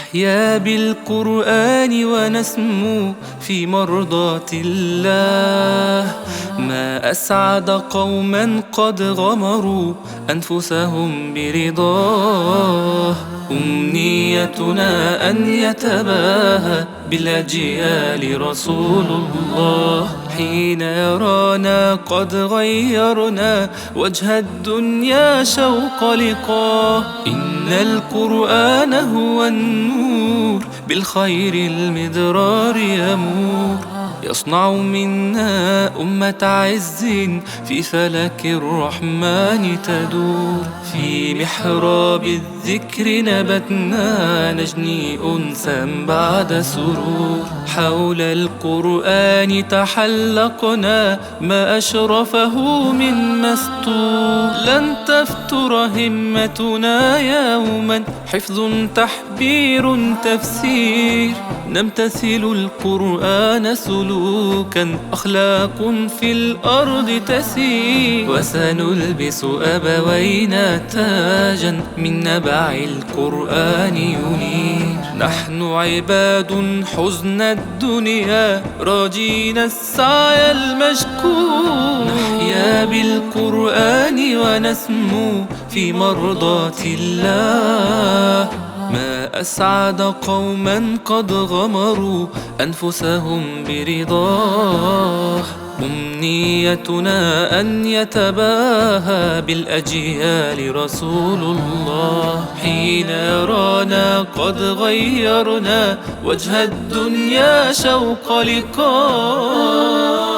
نحيا بالقرآن ونسمو في مرضاة الله. ما أسعد قوما قد غمروا أنفسهم برضاه. أمنيتنا أن يتباهى بالأجيال رسول الله، حين يرانا قد غيرنا وجه الدنيا شوق لقاه. إن القرآن هو النور بالخير المدرار يمور، يصنع منا أمة عز في فلك الرحمن تدور. في محراب الذكر نبتنا نجني أنسا بعد سرور، حول القرآن تحلقنا ما أشرفه من مستور. لن تفتر همتنا يوما، حفظ تحبير تفسير، نمتثل القرآن سلوكا أخلاق في الأرض تسير. وسنلبس أبوينا تاجا من نبع القرآن ينير. نحن عباد حزن الدنيا راجين السعي المشكور، نحيا بالقرآن ونسمو في مرضاة الله. ما أسعد قوما قد غمروا أنفسهم برضاه. أمنيتنا أن يتباهى بالأجيال رسول الله، حين يرانا قد غيرنا وجه الدنيا شوق لقاه.